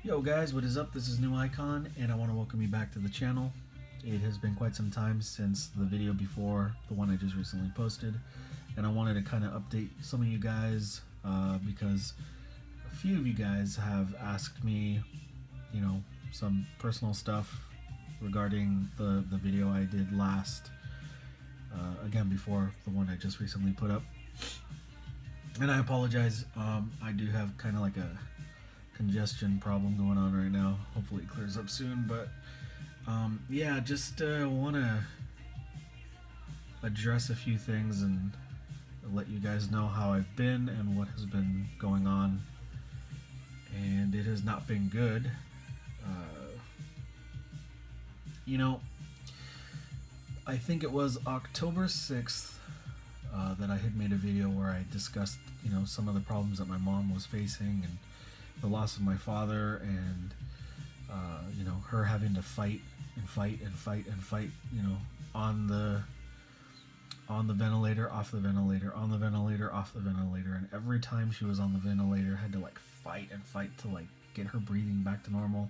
Yo guys, what is up? This is neuicon and I want to welcome you back to the channel. It has been quite some time since the video before the one I just recently posted, and I wanted to kind of update some of you guys because a few of you guys have asked me, some personal stuff regarding the video I did last, again before the one I just recently put up. And I apologize, I do have kind of like a congestion problem going on right now. Hopefully it clears up soon, but yeah, just want to address a few things and let you guys know how I've been and what has been going on, and it has not been good. You know, I think it was October 6th that I had made a video where I discussed, some of the problems that my mom was facing and the loss of my father, and her having to fight and fight and fight and fight, on the ventilator, off the ventilator, on the ventilator, off the ventilator, and every time she was on the ventilator, had to like fight and fight to like get her breathing back to normal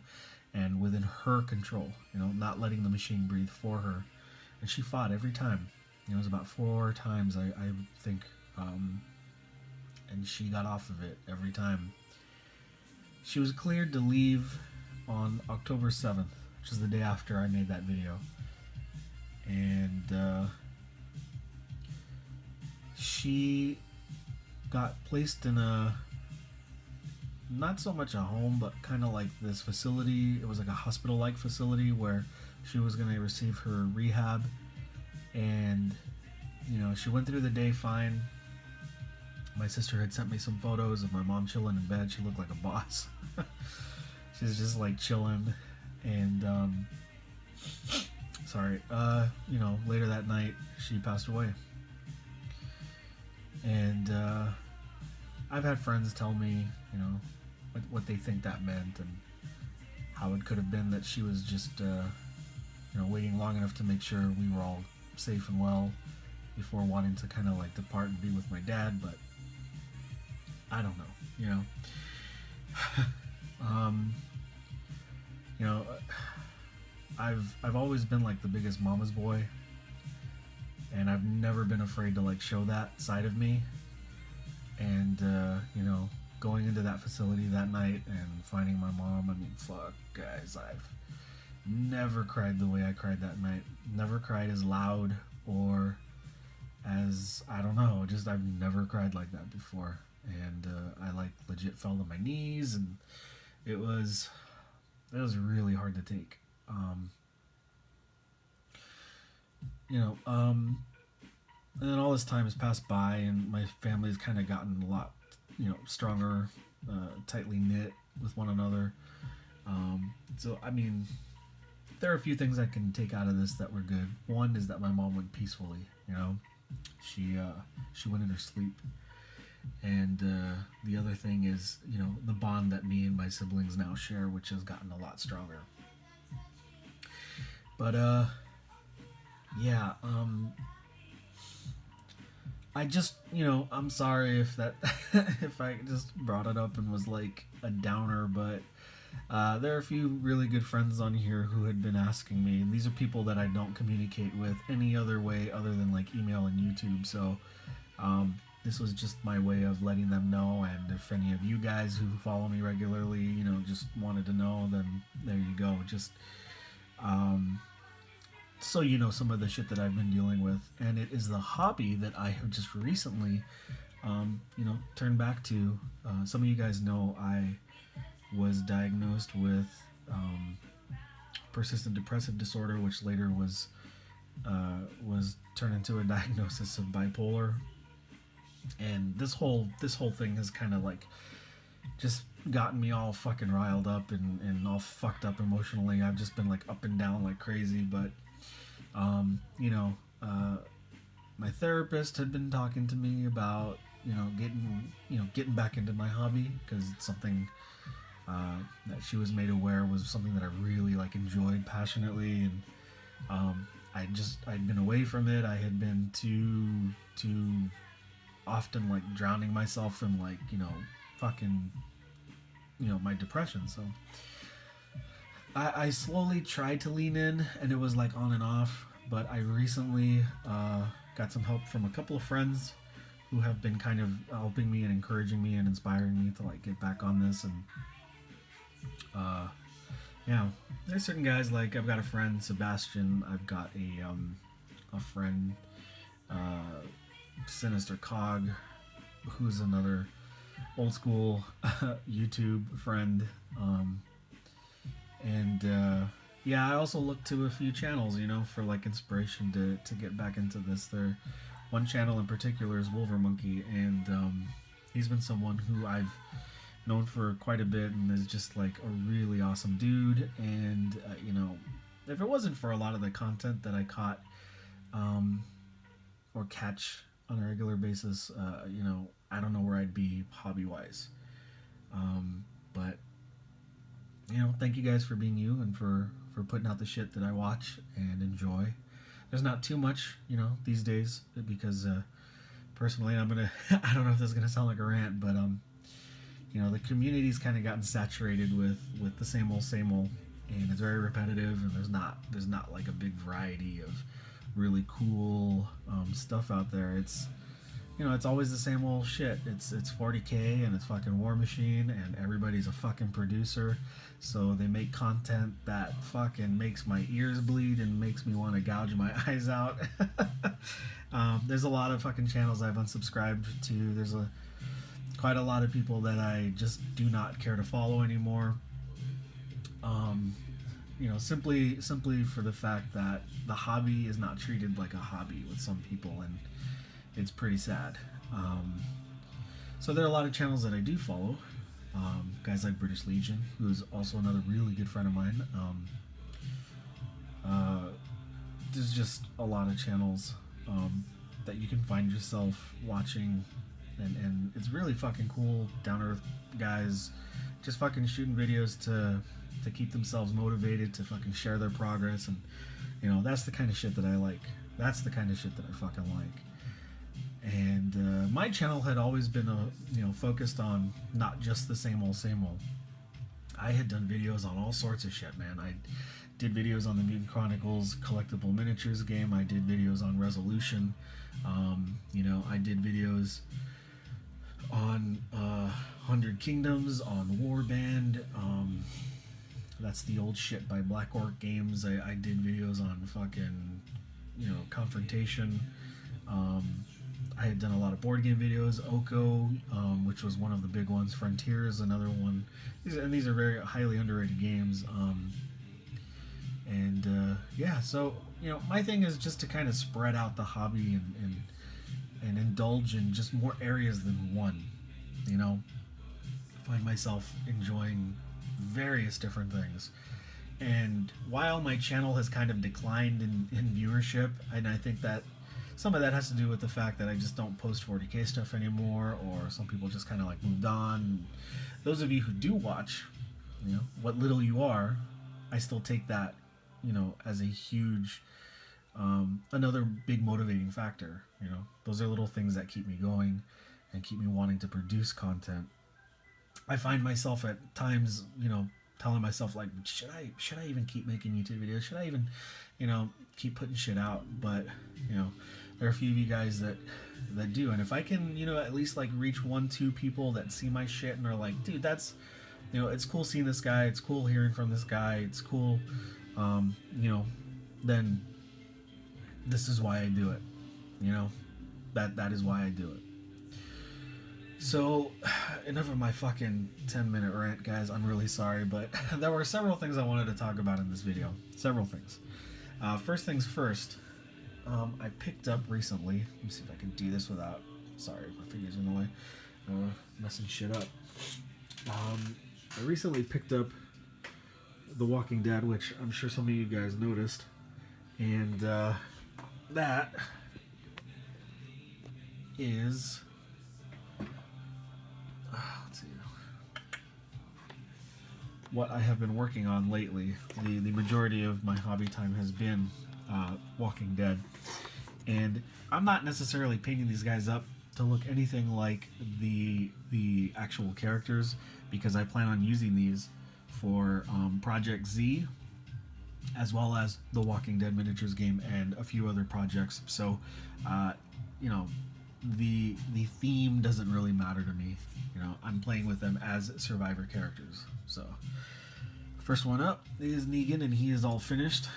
and within her control, not letting the machine breathe for her. And she fought every time. It was about 4 times, I think, and she got off of it every time. She was cleared to leave on October 7th, which is the day after I made that video. And she got placed in a, not so much a home, but kind of like this facility. It was like a hospital-like facility where she was going to receive her rehab. And, she went through the day fine. My sister had sent me some photos of my mom chilling in bed. She looked like a boss. She's just like chilling. And, later that night, she passed away. And I've had friends tell me, what they think that meant and how it could have been that she was just, waiting long enough to make sure we were all safe and well before wanting to kind of like depart and be with my dad. But I don't know, I've always been like the biggest mama's boy, and I've never been afraid to like show that side of me. And going into that facility that night and finding my mom, I mean, fuck, guys, I've never cried the way I cried that night. Never cried as loud or as, I don't know, just I've never cried like that before. And I like legit fell to my knees, and it was really hard to take. And then all this time has passed by, and my family's kind of gotten a lot, stronger, tightly knit with one another. So I mean, there are a few things I can take out of this that were good. One is that my mom went peacefully. She went in her sleep. And the other thing is, the bond that me and my siblings now share, which has gotten a lot stronger. But yeah, I just, I'm sorry if that if I just brought it up and was like a downer, but there are a few really good friends on here who had been asking me, and these are people that I don't communicate with any other way other than like email and YouTube. So this was just my way of letting them know, and if any of you guys who follow me regularly, just wanted to know, then there you go. Just so you know some of the shit that I've been dealing with, and it is the hobby that I have just recently, turned back to. Some of you guys know I was diagnosed with persistent depressive disorder, which later was turned into a diagnosis of bipolar. And this whole thing has kind of like just gotten me all fucking riled up and all fucked up emotionally. I've just been like up and down like crazy. But my therapist had been talking to me about getting back into my hobby, because it's something that she was made aware was something that I really like enjoyed passionately. And I'd been away from it. I had been too often like drowning myself in like fucking my depression. So I slowly tried to lean in, and it was like on and off. But I recently got some help from a couple of friends who have been kind of helping me and encouraging me and inspiring me to like get back on this. And there's certain guys, like I've got a friend Sebastian, I've got a friend Sinister Cog, who's another old school YouTube friend, and I also look to a few channels, for like inspiration to get back into this. One channel in particular is Wolver Monkey, and he's been someone who I've known for quite a bit, and is just like a really awesome dude. And if it wasn't for a lot of the content that I caught or catch on a regular basis, I don't know where I'd be hobby wise. But thank you guys for being you, and for putting out the shit that I watch and enjoy. There's not too much, these days, because personally, I don't know if this is gonna sound like a rant, but the community's kind of gotten saturated with the same old, and it's very repetitive, and there's not like a big variety of really cool stuff out there. It's it's always the same old shit. It's 40K, and it's fucking War Machine, and everybody's a fucking producer, so they make content that fucking makes my ears bleed and makes me want to gouge my eyes out. There's a lot of fucking channels I've unsubscribed to. There's quite a lot of people that I just do not care to follow anymore. Simply for the fact that the hobby is not treated like a hobby with some people, and it's pretty sad. So there are a lot of channels that I do follow. Guys like British Legion, who's also another really good friend of mine. There's just a lot of channels that you can find yourself watching, and it's really fucking cool, down to earth guys just fucking shooting videos to keep themselves motivated, to fucking share their progress. And that's the kind of shit that I like. That's the kind of shit that I fucking like. And my channel had always been focused on not just the same old. I had done videos on all sorts of shit, man. I did videos on the Mutant Chronicles collectible miniatures game. I did videos on Rezolution. I did videos on 100 Kingdoms, on Warband. That's the old shit by Black Orc Games. I did videos on fucking, Confrontation. I had done a lot of board game videos. Oko, which was one of the big ones. Frontier is another one. These are very highly underrated games. So my thing is just to kind of spread out the hobby and indulge in just more areas than one. Find myself enjoying various different things. And while my channel has kind of declined in viewership, and I think that some of that has to do with the fact that I just don't post 40K stuff anymore, or some people just kind of like moved on. Those of you who do watch, what little you are, I still take that, as a huge, another big motivating factor. Those are little things that keep me going and keep me wanting to produce content. I find myself at times, telling myself like, should I even keep making YouTube videos? Should I even, keep putting shit out? But, there are a few of you guys that do, and if I can, at least like reach 1-2 people that see my shit and are like, dude, that's, it's cool seeing this guy, it's cool hearing from this guy, it's cool, then this is why I do it. That is why I do it. So, enough of my fucking 10-minute rant, guys. I'm really sorry, but there were several things I wanted to talk about in this video. Several things. First things first, I picked up recently, let me see if I can do this without, sorry, my finger's in the way, messing shit up. I recently picked up The Walking Dead, which I'm sure some of you guys noticed, and that is, let's see, what I have been working on lately. The majority of my hobby time has been Walking Dead, and I'm not necessarily painting these guys up to look anything like the actual characters, because I plan on using these for Project Z, as well as the Walking Dead miniatures game and a few other projects. So, you know, the theme doesn't really matter to me. You know, I'm playing with them as Survivor characters. So, first one up is Negan, and he is all finished.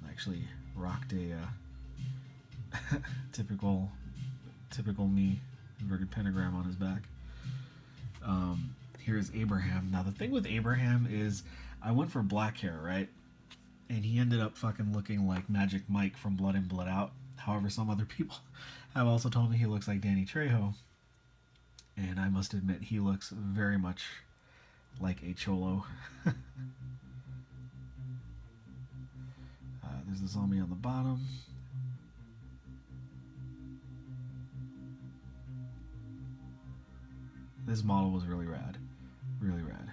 Actually rocked a typical me inverted pentagram on his back. Here's Abraham. Now the thing with Abraham is I went for black hair, right? And he ended up fucking looking like Magic Mike from Blood In, Blood Out. However, some other people have also told me he looks like Danny Trejo. And I must admit, he looks very much like a cholo. There's the zombie on the bottom. This model was really rad. Really rad.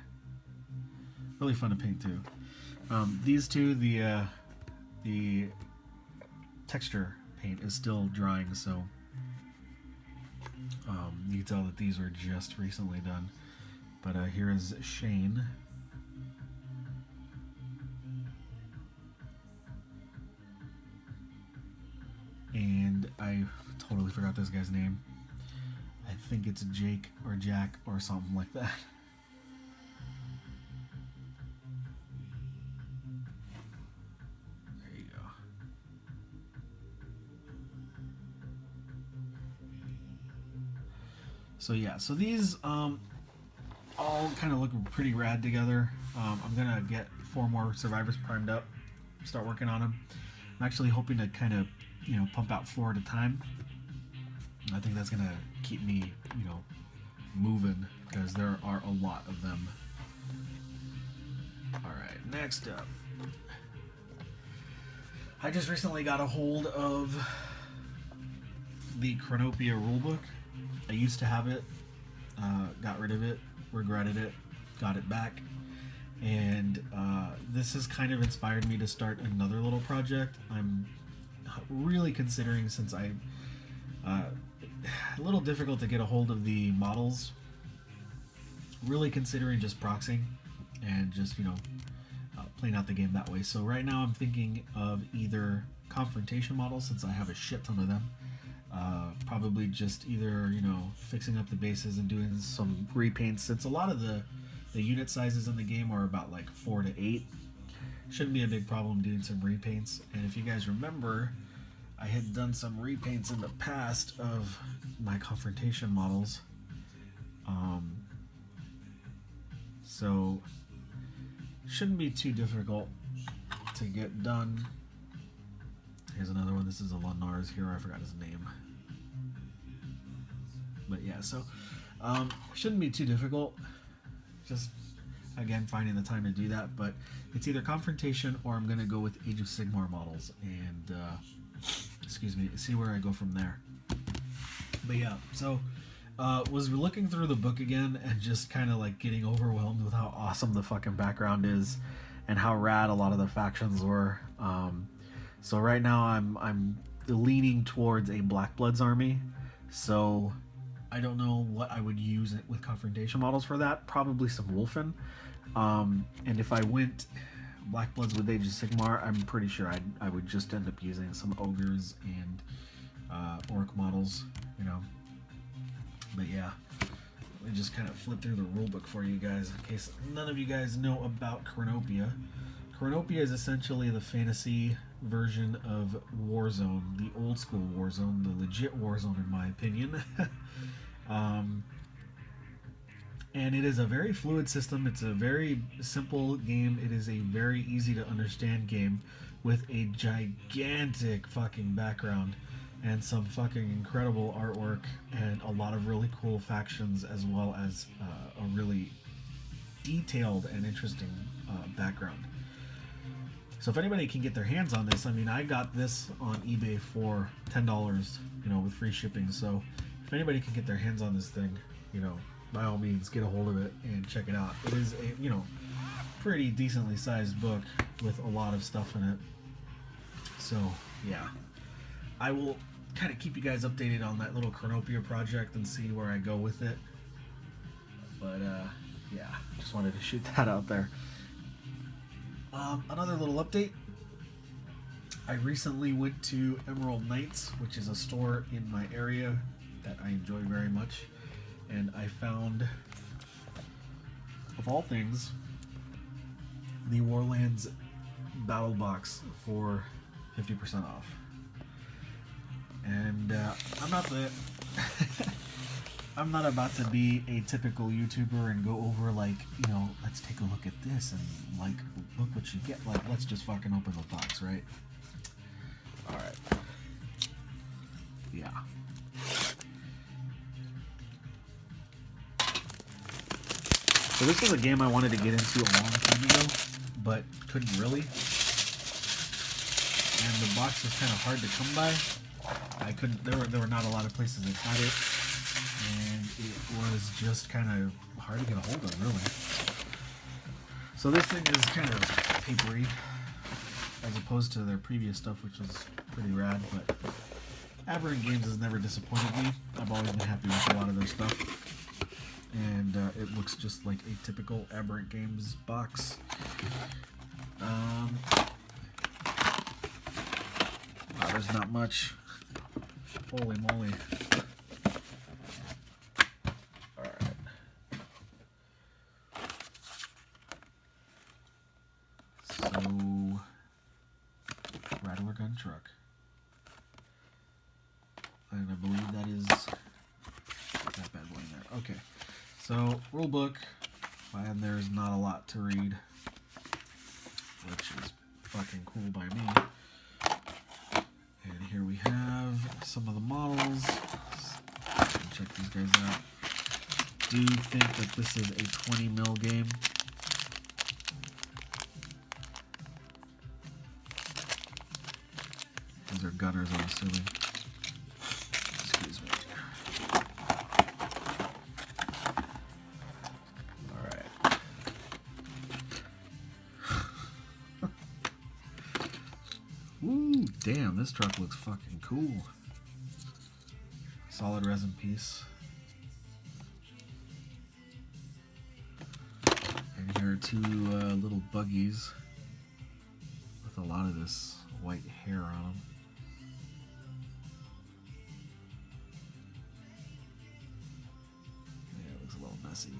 Really fun to paint too. These two, the texture paint is still drying, so you can tell that these were just recently done. But here is Shane. And I totally forgot this guy's name. I think it's Jake or Jack or something like that. There you go. So yeah, so these all kind of look pretty rad together. I'm gonna get 4 more survivors primed up, start working on them. I'm actually hoping to kind of, you know, pump out 4 at a time. I think that's gonna keep me, you know, moving, because there are a lot of them. Alright, next up. I just recently got a hold of the Chronopia rulebook. I used to have it, got rid of it, regretted it, got it back. And this has kind of inspired me to start another little project. I'm really considering, since a little difficult to get a hold of the models, really considering just proxying and just, you know, playing out the game that way. So right now I'm thinking of either confrontation models, since I have a shit ton of them. Probably just either, you know, fixing up the bases and doing some repaints, since a lot of the unit sizes in the game are about like 4 to 8. Shouldn't be a big problem doing some repaints. And if you guys remember, I had done some repaints in the past of my confrontation models. So shouldn't be too difficult to get done. Here's another one. This is a Lenar's hero. I forgot his name. But yeah, so shouldn't be too difficult. Just, again, finding the time to do that. But it's either confrontation or I'm going to go with Age of Sigmar models and, excuse me, see where I go from there. But yeah, so was looking through the book again and just kind of like getting overwhelmed with how awesome the fucking background is and how rad a lot of the factions were. So right now I'm leaning towards a Black Bloods army. So I don't know what I would use it with confrontation models for that. Probably some Wolfen. And if I went Black Bloods with Age of Sigmar, I'm pretty sure I would just end up using some Ogres and Orc models, you know. But yeah, let me just kind of flip through the rulebook for you guys in case none of you guys know about Chronopia. Chronopia is essentially the fantasy version of Warzone, the old school Warzone, the legit Warzone in my opinion. And it is a very fluid system. It's a very simple game. It is a very easy to understand game with a gigantic fucking background and some fucking incredible artwork and a lot of really cool factions, as well as a really detailed and interesting background. So if anybody can get their hands on this, I mean, I got this on eBay for $10, you know, with free shipping. So if anybody can get their hands on this thing, you know, by all means, get a hold of it and check it out. It is a, you know, pretty decently sized book with a lot of stuff in it. So yeah, I will kind of keep you guys updated on that little Chronopia project and see where I go with it. But yeah, just wanted to shoot that out there. Another little update. I recently went to Emerald Knights, which is a store in my area that I enjoy very much, and I found, of all things, the Warlands Battle Box for 50% off. And I'm not the I'm not about to be a typical YouTuber and go over like, you know, let's take a look at this and like look what you get. Like, let's just fucking open the box, right? All right. Yeah. So this was a game I wanted to get into a long time ago, but couldn't really. And the box was kind of hard to come by. I couldn't. There were not a lot of places that had it, and it was just kind of hard to get a hold of, really. So this thing is kind of papery, as opposed to their previous stuff, which was pretty rad. But Aberrant Games has never disappointed me. I've always been happy with a lot of their stuff, and it looks just like a typical Aberrant Games box. There's not much. Holy moly. Alright. So, Rattler gun truck. And I believe that is that bad boy in there. Okay. So, rule book. And there's not a lot to read, which is fucking cool by me. And here we have some of the models. Check these guys out. Do you think that this is a 20 mil game? These are gunners, I'm assuming. Excuse me. Alright. Ooh, damn, this truck looks fucking cool. Solid resin piece. And here are two little buggies with a lot of this white hair on them. Yeah, it looks a little messy.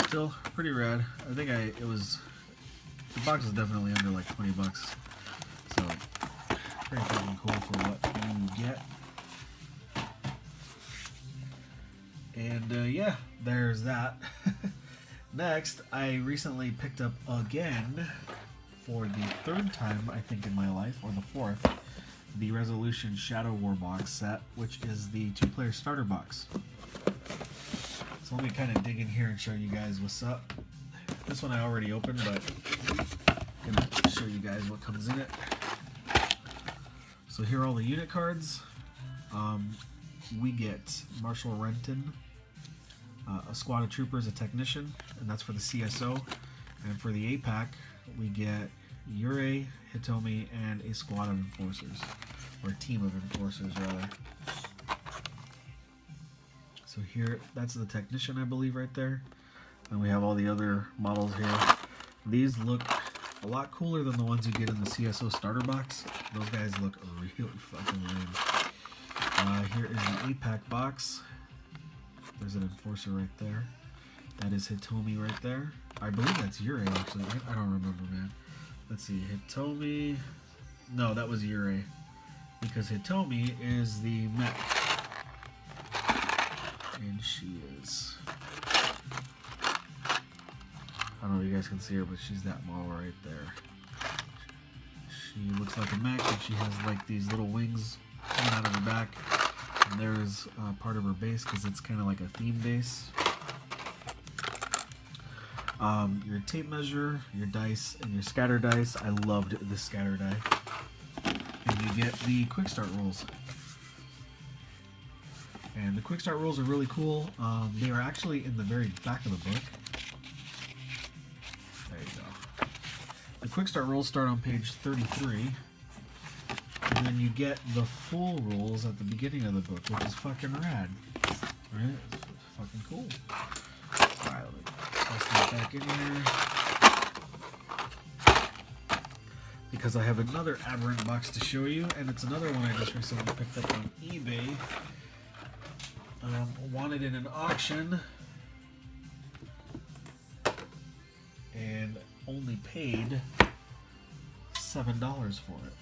Still pretty rad. I think the box is definitely under like 20 bucks. So pretty fucking cool for what you get. And yeah, there's that. Next, I recently picked up again, for the third time I think in my life, or the fourth, the Rezolution Shadow War box set, which is the 2-player starter box. So let me kind of dig in here and show you guys what's up. This one I already opened, but I'm going to show you guys what comes in it. So here are all the unit cards. We get Marshall Renton, a squad of troopers, a technician, and that's for the CSO. And for the APAC, we get Yurei, Hitomi, and a squad of enforcers, or a team of enforcers, rather. So here, that's the technician, I believe, right there. And we have all the other models here. These look a lot cooler than the ones you get in the CSO starter box. Those guys look really fucking lame. Here is the APAC box. There's an enforcer right there. That is Hitomi right there. I believe that's Yurei, actually. I don't remember, man. Let's see. Hitomi. No, that was Yurei. Because Hitomi is the mech. And she is... I don't know if you guys can see her, but she's that model right there. She looks like a mech, and she has like these little wings coming out of her back. And there's part of her base, because it's kind of like a theme base. Your tape measure, your dice, and your scatter dice. I loved the scatter die. And you get the quick start rules. And the quick start rules are really cool. They are actually in the very back of the book. There you go. The quick start rules start on page 33. then you get the full rules at the beginning of the book, which is fucking rad. Right? It's fucking cool. Alright, let me toss that back in here. Because I have another Aberrant box to show you, and it's another one I just recently picked up on eBay. Wanted in an auction, and only paid $7 for it.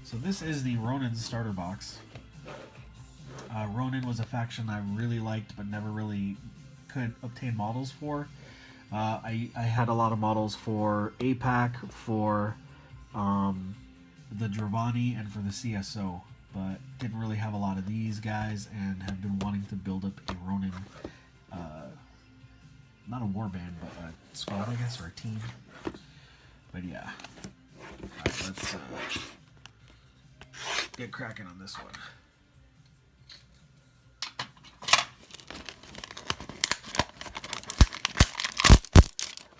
So this is the Ronin starter box. Ronin was a faction I really liked, but never really could obtain models for. I had a lot of models for APAC, for the Dravani, and for the CSO, but didn't really have a lot of these guys, and have been wanting to build up a Ronin, not a warband, but a squad, I guess, or a team. But yeah. Alright, let's get cracking on this one.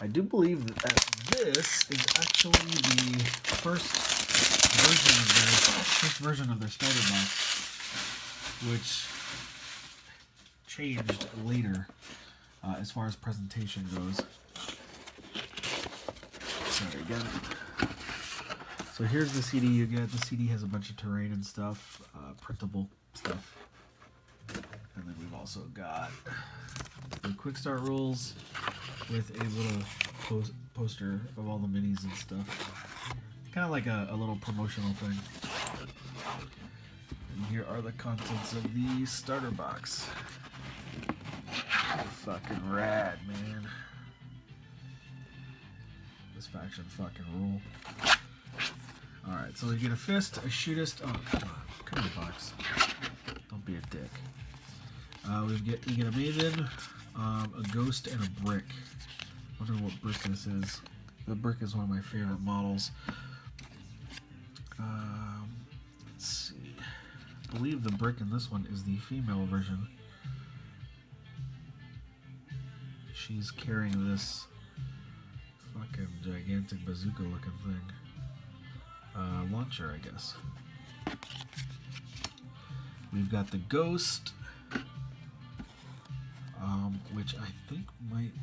I do believe that this is actually the first version of their starter box, which changed later as far as presentation goes. Sorry again. So here's the CD you get. The CD has a bunch of terrain and stuff, printable stuff. And then we've also got the quick start rules with a little poster of all the minis and stuff. Kind of like a little promotional thing. And here are the contents of the starter box. Fucking rad, man. This faction fucking rule. Alright, so we get a fist, a shootist. Oh, come on. Come in the box. Don't be a dick. You get a maven, a ghost, and a brick. I wonder what brick this is. The brick is one of my favorite models. Let's see. I believe the brick in this one is the female version. She's carrying this fucking gigantic bazooka looking thing. Launcher, I guess. We've got the ghost, which I think might...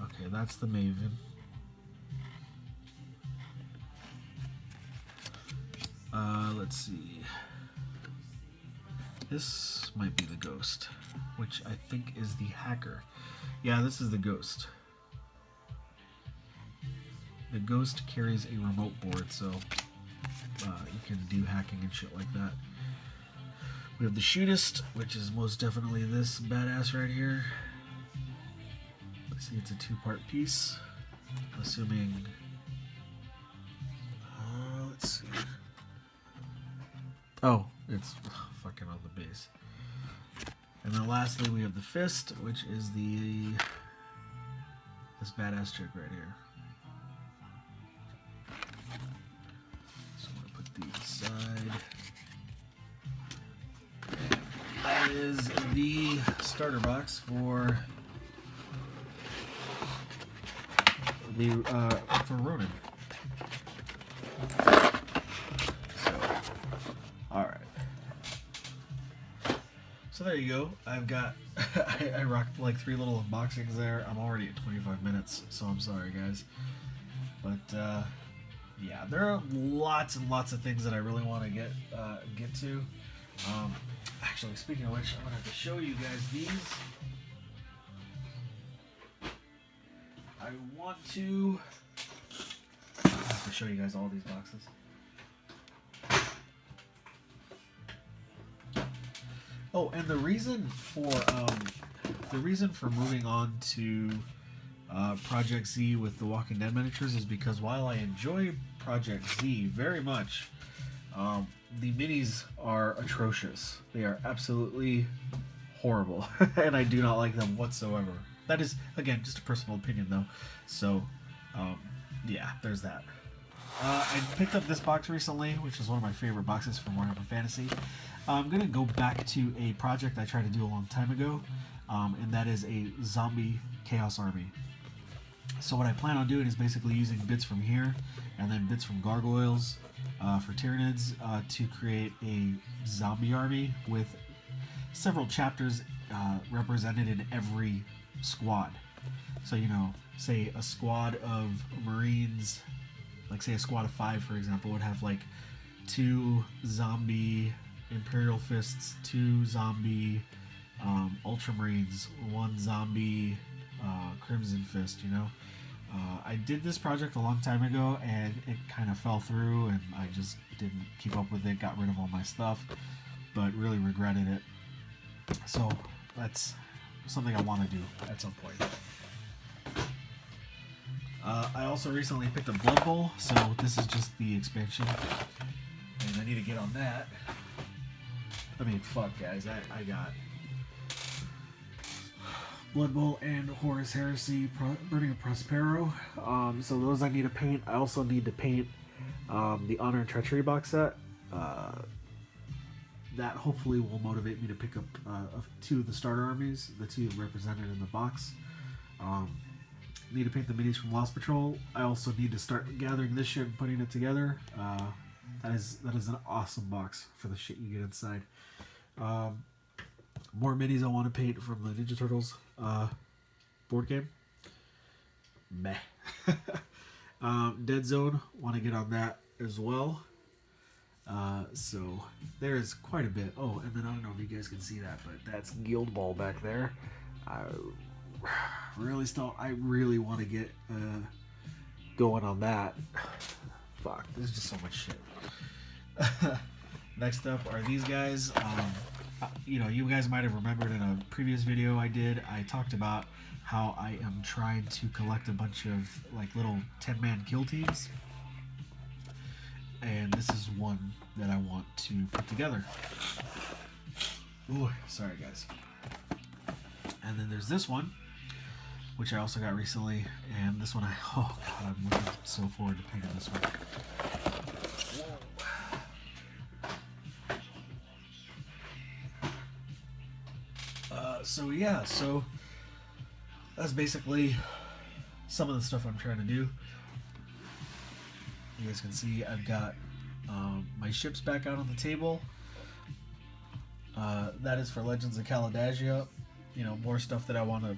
Okay, that's the maven. Let's see. This might be the ghost, which I think is the hacker. Yeah, this is the ghost. The ghost carries a remote board, so you can do hacking and shit like that. We have the shootist, which is most definitely this badass right here. See, it's a two-part piece. Assuming... let's see. Oh, it's fucking on the base. And then lastly, we have the fist, which is this badass chick right here. So I'm going to put these aside. That is the starter box for Ronin. So, alright. So there you go. I've got, I rocked like 3 little unboxings there. I'm already at 25 minutes, so I'm sorry guys. But, yeah, there are lots and lots of things that I really want to get to. Actually, speaking of which, I'm going to have to show you guys these. I want to... I have to show you guys all these boxes. Oh, and the reason for moving on to Project Z with the Walking Dead miniatures is because while I enjoy Project Z very much, the minis are atrocious. They are absolutely horrible, and I do not like them whatsoever. That is, again, just a personal opinion, though. So, yeah, there's that. I picked up this box recently, which is one of my favorite boxes from Warhammer Fantasy. I'm going to go back to a project I tried to do a long time ago, and that is a zombie Chaos Army. So what I plan on doing is basically using bits from here and then bits from gargoyles for Tyranids to create a zombie army with several chapters represented in every squad. So, you know, say a squad of Marines, like say a squad of 5, for example, would have like 2 zombie Imperial Fists, 2 zombie Ultramarines, 1 zombie Crimson Fist, you know. I did this project a long time ago and it kind of fell through and I just didn't keep up with it, got rid of all my stuff, but really regretted it. So that's something I want to do at some point. I also recently picked up Blood Bowl, so this is just the expansion, and I need to get on that. I mean, fuck, guys, I got Blood Bowl and Horus Heresy, Burning of Prospero. So those I need to paint. I also need to paint the Honor and Treachery box set. That hopefully will motivate me to pick up 2 of the starter armies, the 2 represented in the box. Need to paint the minis from Lost Patrol. I also need to start gathering this shit and putting it together. That is an awesome box for the shit you get inside. More minis I want to paint from the Ninja Turtles board game. Meh. Dead Zone, want to get on that as well. So there is quite a bit. Oh, and then I don't know if you guys can see that, but that's Guild Ball back there. I really want to get going on that. Fuck, there's just so much shit. Next up are these guys. You know, you guys might have remembered in a previous video I did, I talked about how I am trying to collect a bunch of like little 10-man kill teams. And this is one that I want to put together. Ooh, sorry guys. And then there's this one, which I also got recently, and this one oh god, I'm looking so forward to painting this one. So yeah, so that's basically some of the stuff I'm trying to do. You guys can see I've got my ships back out on the table. That is for Legends of Caladagia. You know, more stuff that I want to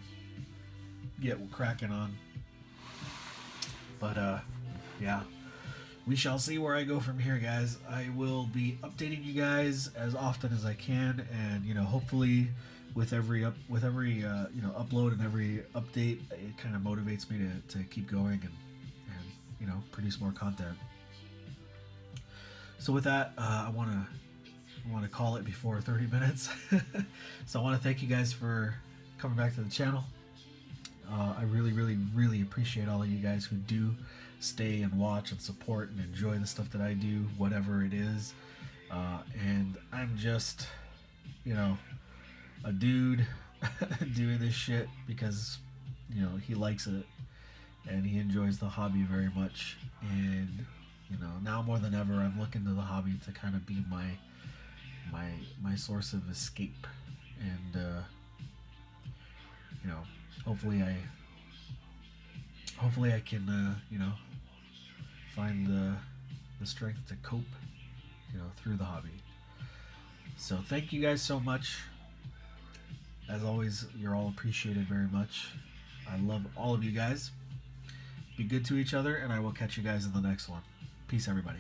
get cracking on. But yeah, we shall see where I go from here, guys. I will be updating you guys as often as I can, and you know, hopefully with every you know, upload and every update, it kind of motivates me to keep going and you know, produce more content. So with that, I want to call it before 30 minutes. So I want to thank you guys for coming back to the channel. I really appreciate all of you guys who do stay and watch and support and enjoy the stuff that I do, whatever it is. And I'm just, you know, a dude doing this shit because, you know, he likes it and he enjoys the hobby very much. And you know, now more than ever, I'm looking to the hobby to kind of be my source of escape. And you know, hopefully I can you know, find the strength to cope, you know, through the hobby. So thank you guys so much. As always, you're all appreciated very much. I love all of you guys. Be good to each other, and I will catch you guys in the next one. Peace, everybody.